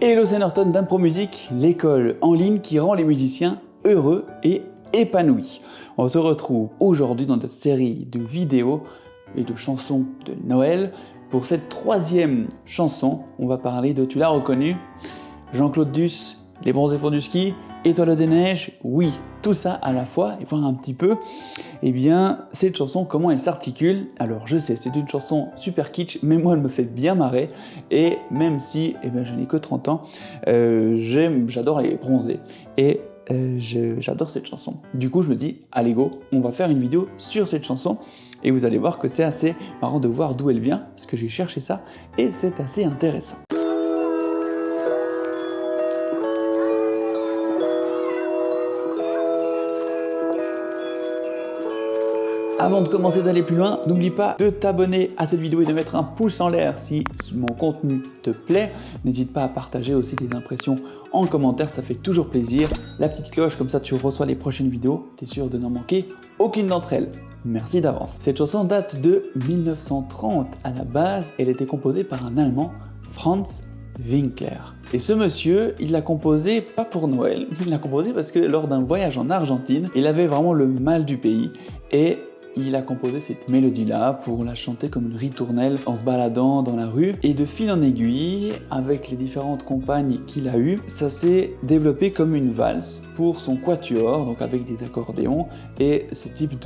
Hello, c'est Norton d'Impro Music, l'école en ligne qui rend les musiciens heureux et épanouis. On se retrouve aujourd'hui dans cette série de vidéos et de chansons de Noël. Pour cette troisième chanson, on va parler de, tu l'as reconnu, Jean-Claude Duss, Les Bronzés font du ski, Étoiles des neiges, oui, tout ça à la fois, et voir un petit peu, eh bien, cette chanson, comment elle s'articule. Alors, je sais, c'est une chanson super kitsch, mais moi, elle me fait bien marrer, et même si, eh bien, je n'ai que 30 ans, j'adore les bronzés, et j'adore cette chanson. Du coup, je me dis, allez go, on va faire une vidéo sur cette chanson, et vous allez voir que c'est assez marrant de voir d'où elle vient, parce que j'ai cherché ça, et c'est assez intéressant. Avant de commencer d'aller plus loin, n'oublie pas de t'abonner à cette vidéo et de mettre un pouce en l'air si mon contenu te plaît. N'hésite pas à partager aussi tes impressions en commentaire, ça fait toujours plaisir. La petite cloche, comme ça tu reçois les prochaines vidéos, tu es sûr de n'en manquer aucune d'entre elles. Merci d'avance. Cette chanson date de 1930 à la base, elle était composée par un Allemand, Franz Winkler. Et ce monsieur, il l'a composé pas pour Noël, il l'a composé parce que lors d'un voyage en Argentine, il avait vraiment le mal du pays et il a composé cette mélodie-là pour la chanter comme une ritournelle en se baladant dans la rue. Et de fil en aiguille, avec les différentes compagnes qu'il a eues, ça s'est développé comme une valse pour son quatuor, donc avec des accordéons et ce type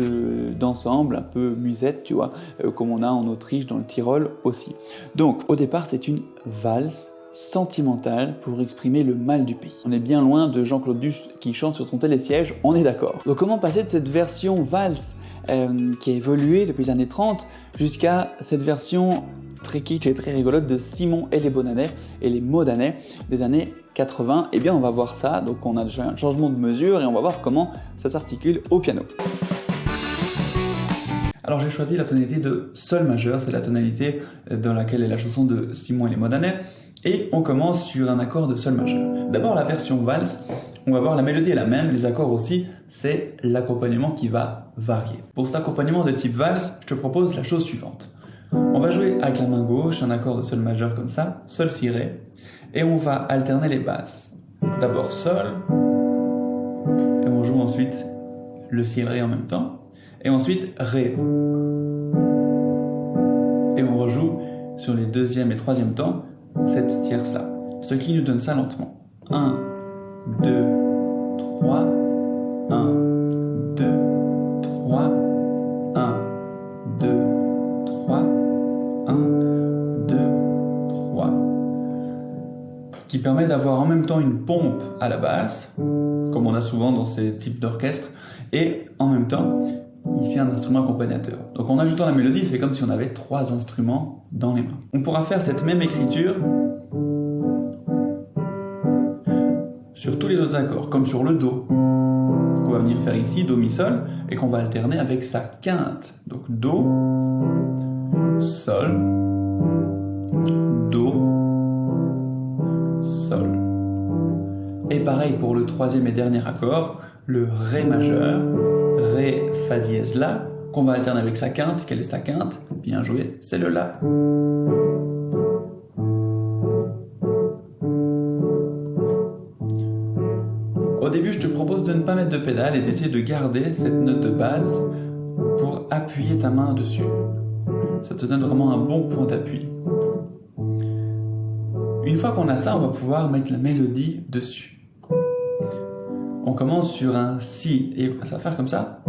d'ensemble, un peu musette, tu vois, comme on a en Autriche, dans le Tyrol aussi. Donc au départ, c'est une valse sentimentale pour exprimer le mal du pays. On est bien loin de Jean-Claude Duss qui chante sur son télésiège, on est d'accord. Donc comment passer de cette version valse qui a évolué depuis les années 30 jusqu'à cette version très kitsch et très rigolote de Simon et les Bonanais et les Modanais des années 80? Eh bien on va voir ça, donc on a déjà un changement de mesure et on va voir comment ça s'articule au piano. Alors j'ai choisi la tonalité de Sol majeur, c'est la tonalité dans laquelle est la chanson de Simon et les Modanais, et on commence sur un accord de Sol majeur. D'abord la version valse, on va voir la mélodie est la même, les accords aussi, c'est l'accompagnement qui va varier. Pour cet accompagnement de type valse, je te propose la chose suivante. On va jouer avec la main gauche un accord de Sol majeur comme ça, Sol si Ré, et on va alterner les basses. D'abord Sol, et on joue ensuite le Si et le Ré en même temps, et ensuite Ré. Et on rejoue sur les deuxième et troisième temps cette tierce-là, ce qui nous donne ça lentement. 1, 2, 3, 1, 2, 3, 1, 2, 3, 1, 2, 3. Qui permet d'avoir en même temps une pompe à la basse, comme on a souvent dans ces types d'orchestres, et en même temps, ici un instrument accompagnateur. Donc en ajoutant la mélodie, c'est comme si on avait trois instruments dans les mains. On pourra faire cette même écriture sur tous les autres accords, comme sur le Do, qu'on va venir faire ici, Do, Mi, Sol, et qu'on va alterner avec sa quinte. Donc Do, Sol, Do, Sol. Et pareil pour le troisième et dernier accord, le Ré majeur, Ré, Fa dièse, La, qu'on va alterner avec sa quinte. Quelle est sa quinte? Bien joué, c'est le La. Au début, je te propose de ne pas mettre de pédale et d'essayer de garder cette note de base pour appuyer ta main dessus. Ça te donne vraiment un bon point d'appui. Une fois qu'on a ça, on va pouvoir mettre la mélodie dessus. On commence sur un Si et ça va faire comme ça.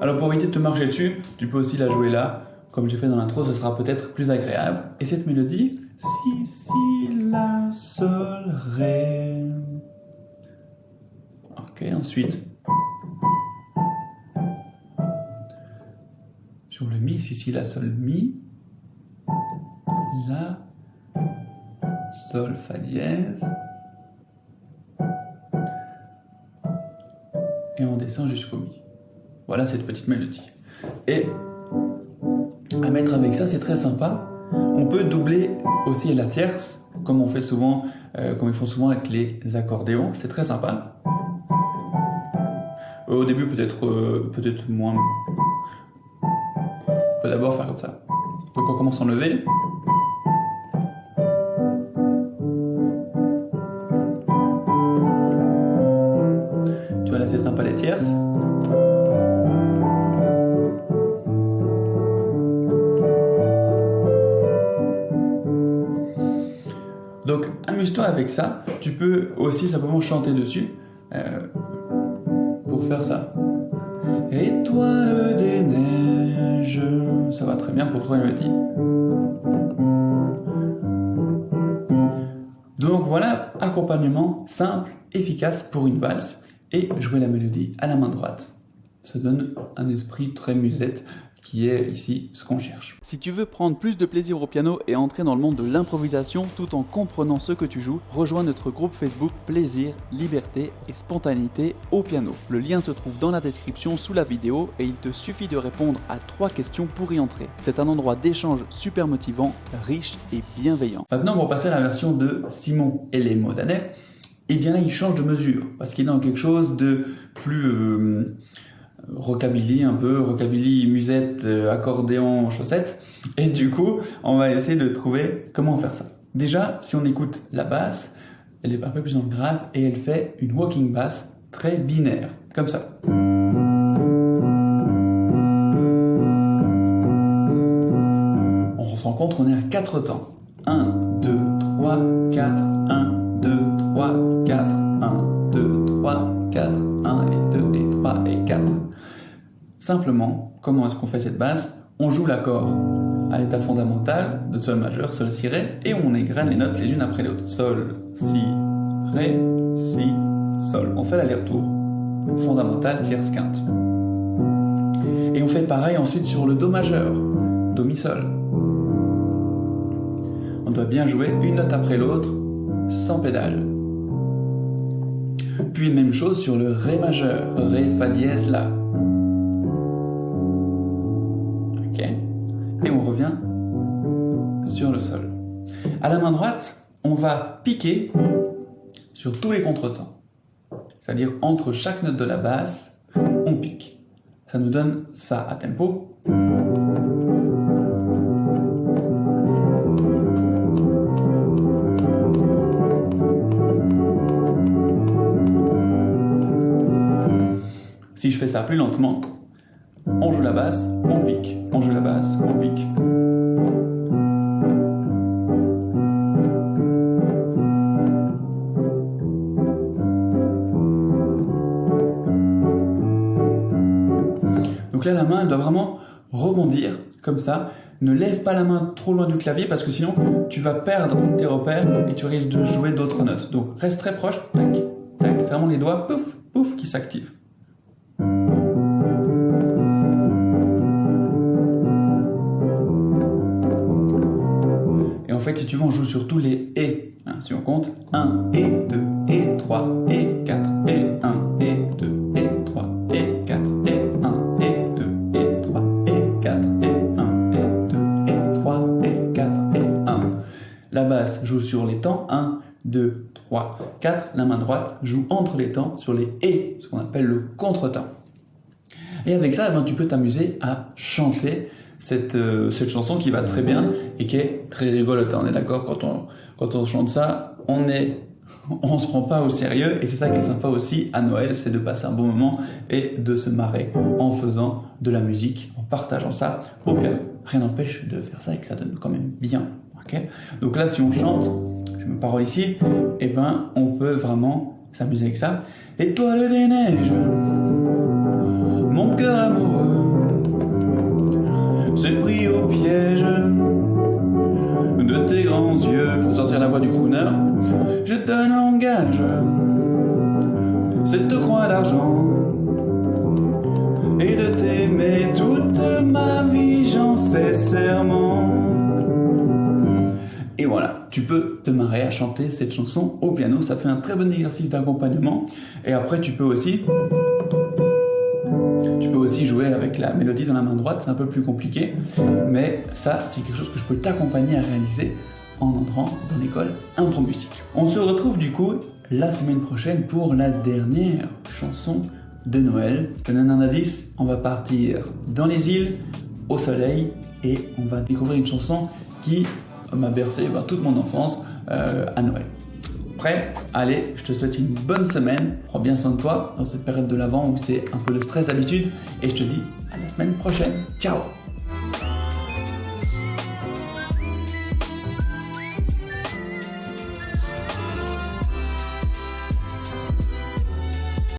Alors pour éviter de te marcher dessus, tu peux aussi la jouer là. Comme j'ai fait dans l'intro, ce sera peut-être plus agréable. Et cette mélodie, Si, Si, La, Sol, Ré. Ok, ensuite. Sur le Mi, Si, Si, La, Sol, Mi. La, Sol, Fa dièse. Et on descend jusqu'au Mi. Voilà cette petite mélodie. Et à mettre avec ça, c'est très sympa. On peut doubler aussi la tierce, comme on fait souvent, comme ils font souvent avec les accordéons. C'est très sympa. Au début, peut-être moins. On peut d'abord faire comme ça. Donc on commence à enlever. Tu vois là, c'est sympa les tierces. Donc amuse-toi avec ça. Tu peux aussi simplement chanter dessus pour faire ça. Étoile des neiges, ça va très bien pour toi, Elodie. Donc voilà, accompagnement simple, efficace pour une valse et jouer la mélodie à la main droite. Ça donne un esprit très musette qui est ici ce qu'on cherche. Si tu veux prendre plus de plaisir au piano et entrer dans le monde de l'improvisation tout en comprenant ce que tu joues, rejoins notre groupe Facebook Plaisir, Liberté et Spontanéité au piano. Le lien se trouve dans la description sous la vidéo et il te suffit de répondre à 3 questions pour y entrer. C'est un endroit d'échange super motivant, riche et bienveillant. Maintenant on va passer à la version de Simon et les Modanais. Et bien là il change de mesure parce qu'il est dans quelque chose de plus... rockabilly un peu, rockabilly, musette, accordéon, chaussette. Et du coup, on va essayer de trouver comment faire ça. Déjà, si on écoute la basse, elle est un peu plus dans le grave et elle fait une walking bass très binaire, comme ça. On se rend compte qu'on est à 4 temps. 1, 2, 3, 4, 1, 2, 3, 4, 1, 2, 3, 4, 1 et 2 et 3 et 4. Simplement, comment est-ce qu'on fait cette basse? On joue l'accord à l'état fondamental de sol majeur, sol, si, ré, et on égrène les notes les unes après les autres. Sol, si, ré, si, sol. On fait l'aller-retour. Fondamental, tierce, quinte. Et on fait pareil ensuite sur le do majeur. Do, mi, sol. On doit bien jouer une note après l'autre, sans pédale. Puis même chose sur le ré majeur. Ré, fa dièse, la. Et on revient sur le sol. À la main droite, on va piquer sur tous les contretemps. C'est-à-dire entre chaque note de la basse, on pique. Ça nous donne ça à tempo. Si je fais ça plus lentement, on joue la basse, on pique. On joue la basse, on pique. Donc là, la main, elle doit vraiment rebondir, comme ça. Ne lève pas la main trop loin du clavier, parce que sinon, tu vas perdre tes repères et tu risques de jouer d'autres notes. Donc, reste très proche, tac, tac. C'est vraiment les doigts, pouf, pouf, qui s'activent. En fait, si tu veux, on joue sur tous les et. Si on compte 1 et 2 et 3 et 4 et 1 et 2 et 3 et 4 et 1 et 2 et 3 et 4 et 1 et 2 et 3 et 4 et 1. La basse joue sur les temps 1, 2, 3, 4. La main droite joue entre les temps sur les et, ce qu'on appelle le contretemps. Et avec ça, tu peux t'amuser à chanter cette chanson qui va très bien et qui est très rigolote. On est d'accord, quand on chante ça, on se prend pas au sérieux et c'est ça qui est sympa aussi à Noël, c'est de passer un bon moment et de se marrer en faisant de la musique, en partageant ça au piano. Rien n'empêche de faire ça et que ça donne quand même bien. Okay. Donc là, si on chante, je mets ma parole ici, et ben on peut vraiment s'amuser avec ça. Étoile des neiges, mon cœur amoureux s'est pris au piège de tes grands yeux. Faut sortir la voix du crooner. Je donne en gage cette croix d'argent et de t'aimer toute ma vie, j'en fais serment. Et voilà, tu peux te marrer à chanter cette chanson au piano, ça fait un très bon exercice d'accompagnement. Et après, tu peux aussi Tu peux aussi jouer avec la mélodie dans la main droite, c'est un peu plus compliqué, mais ça, c'est quelque chose que je peux t'accompagner à réaliser en entrant dans l'école Impro Musique. On se retrouve du coup la semaine prochaine pour la dernière chanson de Noël. Je te donne un indice, on va partir dans les îles, au soleil, et on va découvrir une chanson qui m'a bercé toute mon enfance à Noël. Prêt? Allez, je te souhaite une bonne semaine, prends bien soin de toi dans cette période de l'Avent où c'est un peu de stress d'habitude, et je te dis à la semaine prochaine. Ciao!